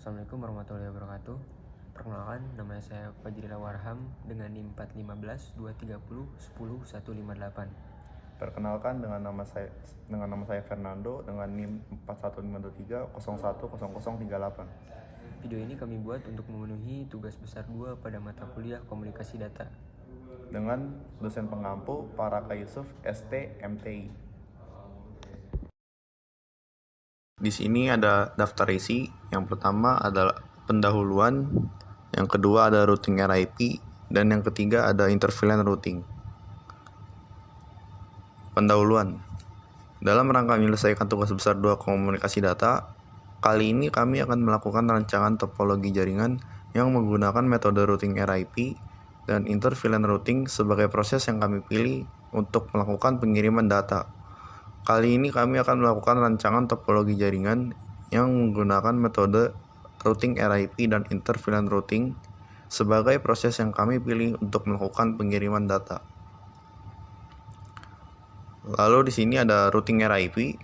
Assalamualaikum warahmatullahi wabarakatuh. Perkenalkan, nama saya Fajrila Warham dengan NIM 415 230 10 158. Perkenalkan dengan nama saya Fernando dengan NIM 4153 010038. Video ini kami buat untuk memenuhi tugas besar 2 pada mata kuliah Komunikasi Data dengan dosen pengampu Paraka Yusuf ST MTI. Di sini ada daftar isi. Yang pertama adalah pendahuluan, yang kedua ada routing RIP, dan yang ketiga ada interVLAN routing. Pendahuluan. Dalam rangka menyelesaikan tugas besar 2 komunikasi data, kali ini kami akan melakukan rancangan topologi jaringan yang menggunakan metode routing RIP dan interVLAN routing sebagai proses yang kami pilih untuk melakukan pengiriman data. Kali ini kami akan melakukan rancangan topologi jaringan yang menggunakan metode routing RIP dan interVLAN routing sebagai proses yang kami pilih untuk melakukan pengiriman data. Lalu di sini ada routing RIP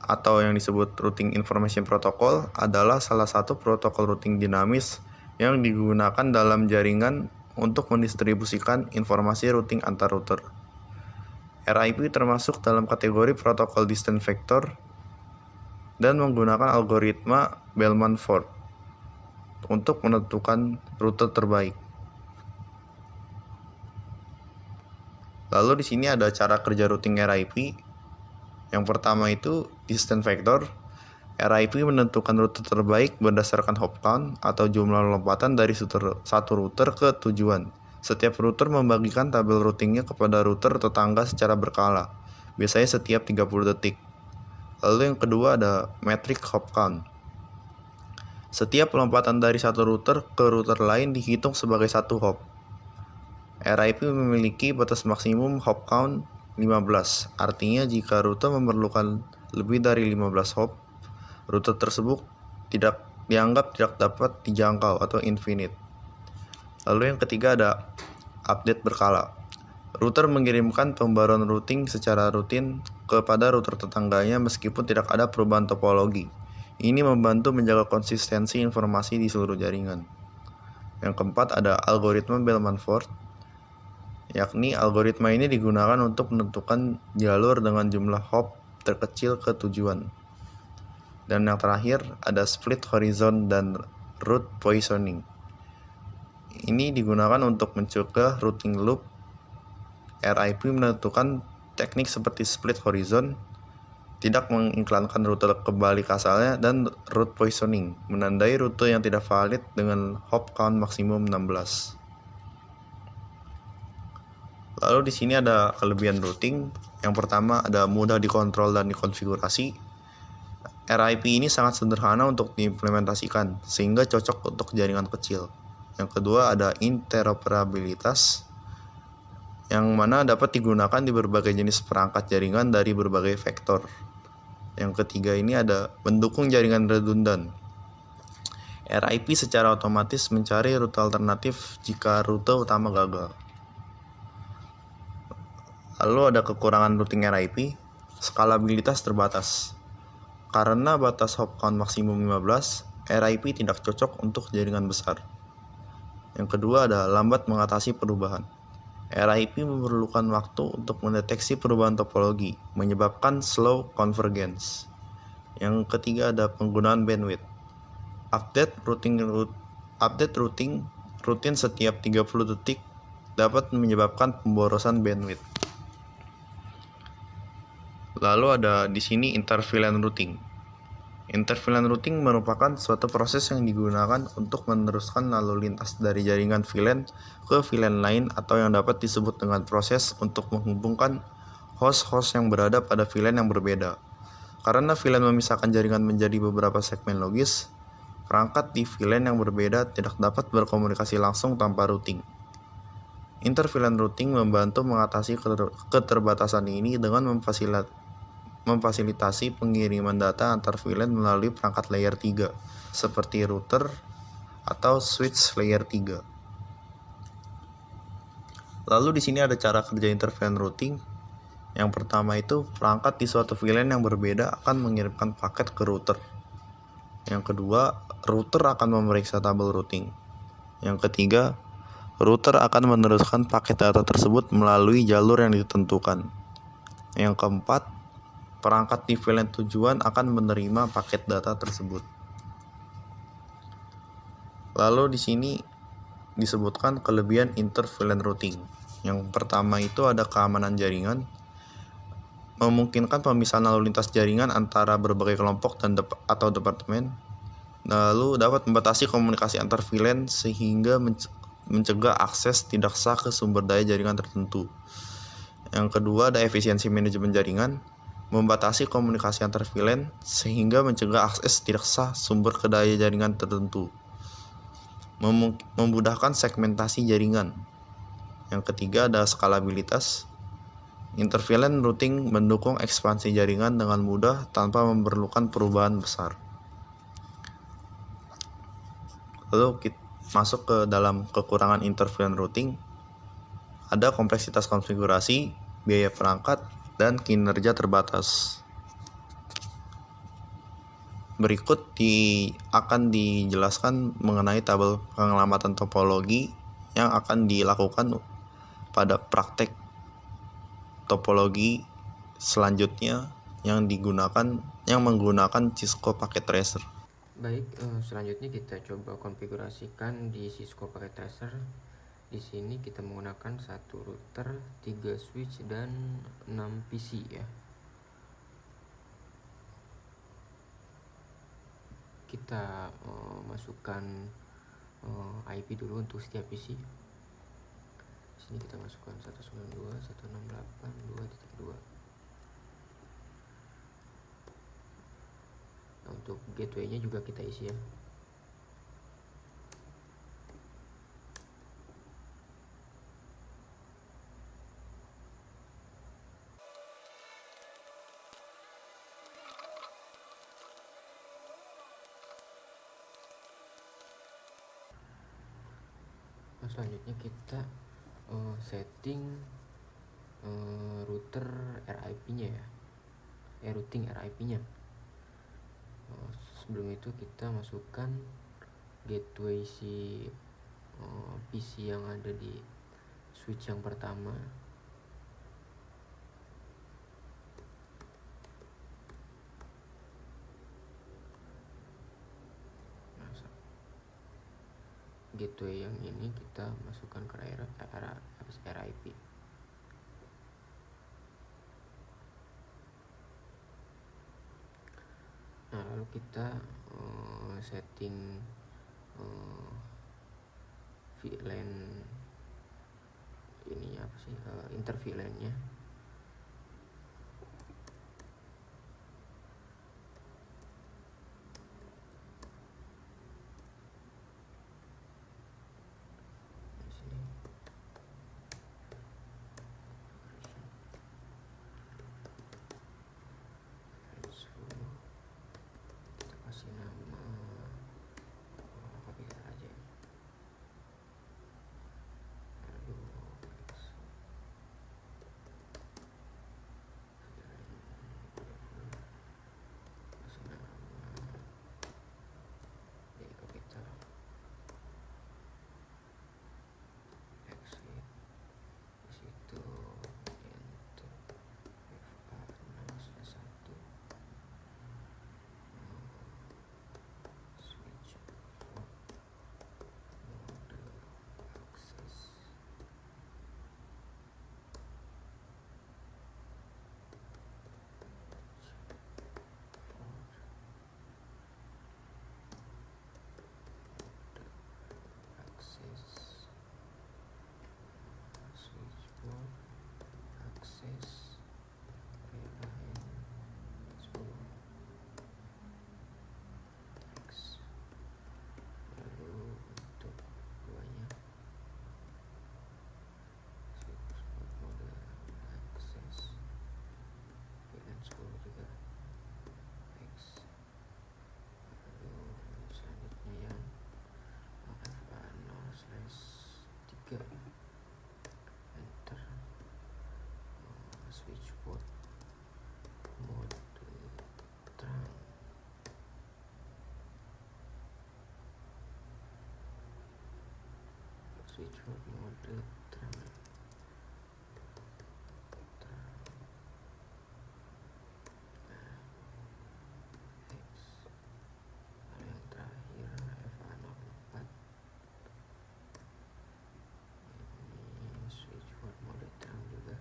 atau yang disebut Routing Information Protocol adalah salah satu protokol routing dinamis yang digunakan dalam jaringan untuk mendistribusikan informasi routing antar router. RIP termasuk dalam kategori protokol distant vector dan menggunakan algoritma Bellman-Ford untuk menentukan rute terbaik. Lalu di sini ada cara kerja routing RIP. Yang pertama itu distant vector. RIP menentukan rute terbaik berdasarkan hop count atau jumlah lompatan dari satu router ke tujuan. Setiap router membagikan tabel routingnya kepada router tetangga secara berkala, biasanya setiap 30 detik. Lalu yang kedua ada metric hop count. Setiap lompatan dari satu router ke router lain dihitung sebagai satu hop. RIP memiliki batas maksimum hop count 15, artinya jika router memerlukan lebih dari 15 hop, router tersebut dianggap tidak dapat dijangkau atau infinite. Lalu yang ketiga ada update berkala. Router mengirimkan pembaruan routing secara rutin kepada router tetangganya meskipun tidak ada perubahan topologi. Ini membantu menjaga konsistensi informasi di seluruh jaringan. Yang keempat ada algoritma Bellman-Ford, yakni algoritma ini digunakan untuk menentukan jalur dengan jumlah hop terkecil ke tujuan. Dan yang terakhir ada split horizon dan route poisoning. Ini digunakan untuk mencegah routing loop. RIP menentukan teknik seperti split horizon, tidak mengiklankan rute kembali ke asalnya, dan route poisoning, menandai rute yang tidak valid dengan hop count maksimum 16. Lalu di sini ada kelebihan routing. Yang pertama ada mudah dikontrol dan dikonfigurasi. RIP ini sangat sederhana untuk diimplementasikan sehingga cocok untuk jaringan kecil. Yang kedua ada interoperabilitas, yang mana dapat digunakan di berbagai jenis perangkat jaringan dari berbagai vektor. Yang ketiga ini ada mendukung jaringan redundan. RIP secara otomatis mencari rute alternatif jika rute utama gagal. Lalu ada kekurangan routing RIP, skalabilitas terbatas. Karena batas hop count maksimum 15, RIP tidak cocok untuk jaringan besar. Yang kedua ada lambat mengatasi perubahan. RIP memerlukan waktu untuk mendeteksi perubahan topologi, menyebabkan slow convergence. Yang ketiga ada penggunaan bandwidth. Update routing rutin setiap 30 detik dapat menyebabkan pemborosan bandwidth. Lalu ada di sini interVLAN routing. InterVLAN routing merupakan suatu proses yang digunakan untuk meneruskan lalu lintas dari jaringan VLAN ke VLAN lain atau yang dapat disebut dengan proses untuk menghubungkan host-host yang berada pada VLAN yang berbeda. Karena VLAN memisahkan jaringan menjadi beberapa segmen logis, perangkat di VLAN yang berbeda tidak dapat berkomunikasi langsung tanpa routing. InterVLAN routing membantu mengatasi keterbatasan ini dengan memfasilitasi pengiriman data antar VLAN melalui perangkat layer 3 seperti router atau switch layer 3. Lalu di sini ada cara kerja interVLAN routing. Yang pertama itu perangkat di suatu VLAN yang berbeda akan mengirimkan paket ke router. Yang kedua, router akan memeriksa tabel routing. Yang ketiga, router akan meneruskan paket data tersebut melalui jalur yang ditentukan. Yang keempat, perangkat di VLAN tujuan akan menerima paket data tersebut. Lalu di sini disebutkan kelebihan inter-VLAN routing. Yang pertama itu ada keamanan jaringan, memungkinkan pemisahan lalu lintas jaringan antara berbagai kelompok dan atau departemen. Lalu dapat membatasi komunikasi antar VLAN sehingga mencegah akses tidak sah ke sumber daya jaringan tertentu. Yang kedua ada efisiensi manajemen jaringan, membatasi komunikasi antar VLAN sehingga mencegah akses tidak sah sumber ke daya jaringan tertentu. Memudahkan segmentasi jaringan. Yang ketiga ada skalabilitas. Inter-VLAN routing mendukung ekspansi jaringan dengan mudah tanpa memerlukan perubahan besar. Lalu kita masuk ke dalam kekurangan inter-VLAN routing. Ada kompleksitas konfigurasi, biaya perangkat, dan kinerja terbatas. Berikut akan dijelaskan mengenai tabel penyelamatan topologi yang akan dilakukan pada praktek topologi selanjutnya yang menggunakan Cisco Packet Tracer. Baik, selanjutnya kita coba konfigurasikan di Cisco Packet Tracer. Di sini kita menggunakan 1 router, 3 switch, dan 6 PC ya. Kita masukkan IP dulu untuk setiap PC. Di sini kita masukkan 192.168.2.2. Nah, untuk gateway-nya juga kita isi ya. Nah, selanjutnya kita setting router RIP-nya ya, routing RIP-nya. Sebelum itu kita masukkan gateway si PC yang ada di switch yang pertama. Gateway yang ini kita masukkan ke RIP. Nah, lalu kita setting VLAN ini apa sih, inter VLAN-nya. short mode terang. Lalu yang terakhir FA04, ini switch mode terang juga.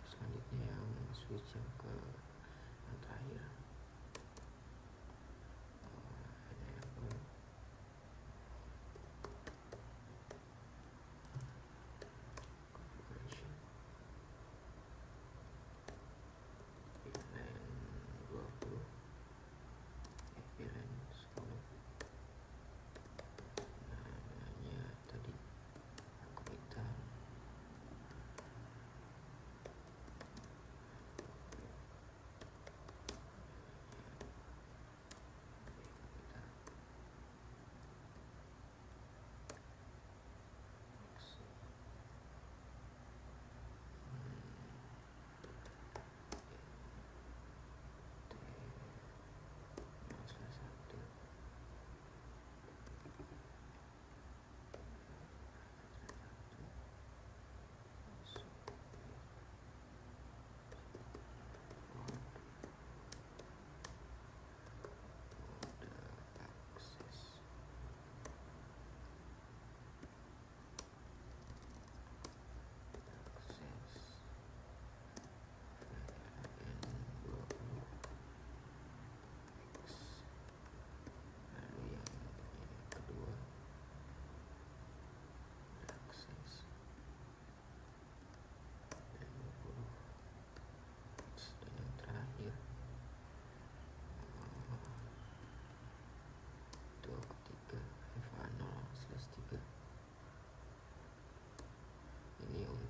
Selanjutnya yang switch yang terakhir, enable configuration VLAN 20, VLAN 10. Namanya tadi kapital.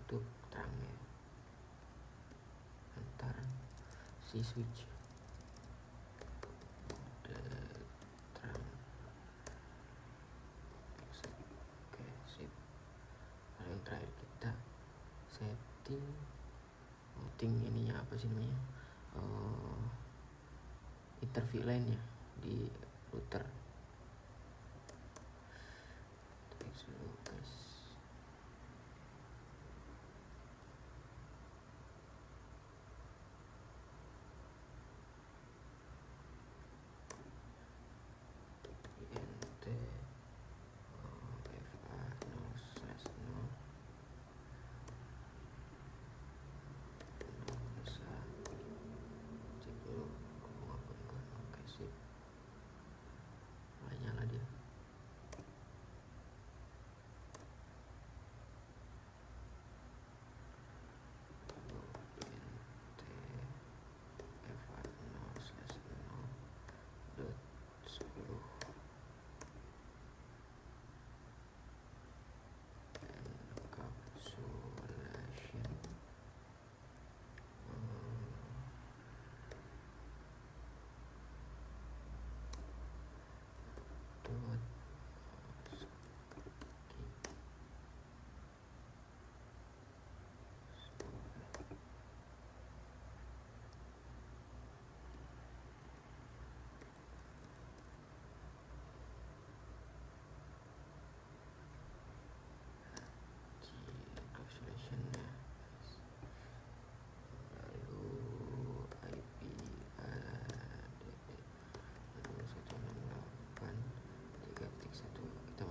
Untuk terangnya antar si switch terang. Oke, sip. Lalu yang terakhir kita setting ininya apa sih namanya, interview line-nya di router. Dulu guys. INT FA 0/0 bisa cek dulu ngomong apa enggak. Oke, sip. Mulai nyala dia.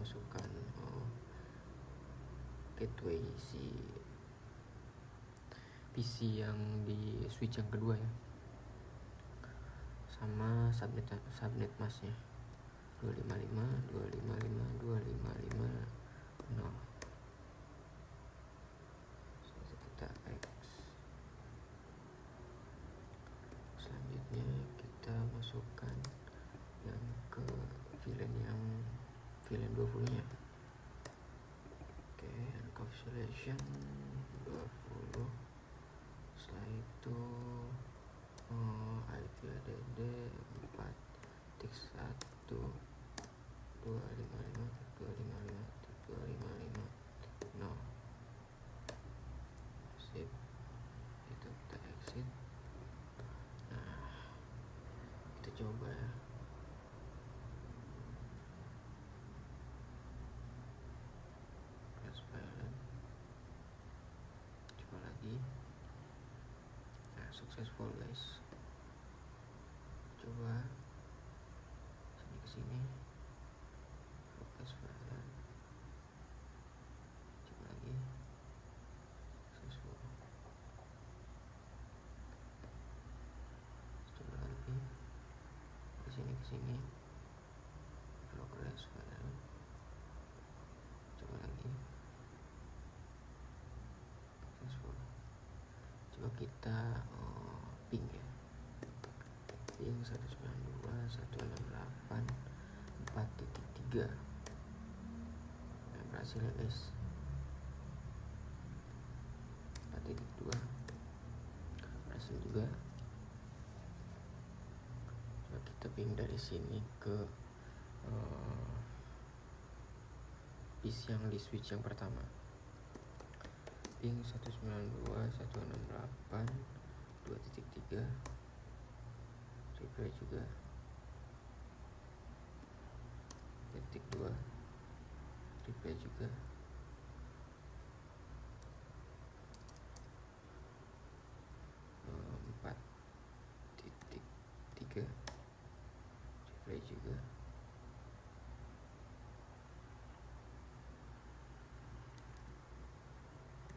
Masukkan gateway si PC yang di switch yang kedua ya, sama subnet masknya 255.255.255.0. Kita X. Selanjutnya kita masukkan yang ke VLAN 20 nya. Oke, encapsulation 20. Setelah itu IP add 4.1.255.255.255.0. Sip. Itu kita exit. Nah, kita coba ya. successful guys. Coba sini ke sini, focus file, coba lagi, successful, coba lagi, ke sini, progress file, coba lagi, successful. Coba kita ping ya, ping 192.168.4.3. Nah, berhasil ya guys. 4.2 berhasil juga. Coba kita ping dari sini ke PC yang di switch yang pertama, ping 192.168.2.3, replay juga, titik 2, replay juga, 4.3, replay juga,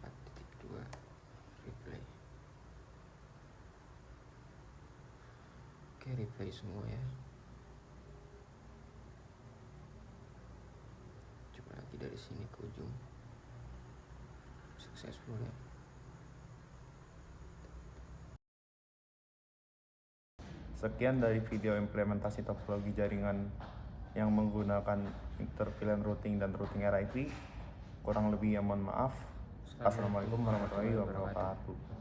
4.2, replay. Oke, replay semua ya. Coba lagi dari sini ke ujung, successful ya. Sekian dari video implementasi topologi jaringan yang menggunakan intervalent routing dan routing RIP. Kurang lebihnya mohon maaf. Assalamualaikum warahmatullahi wabarakatuh.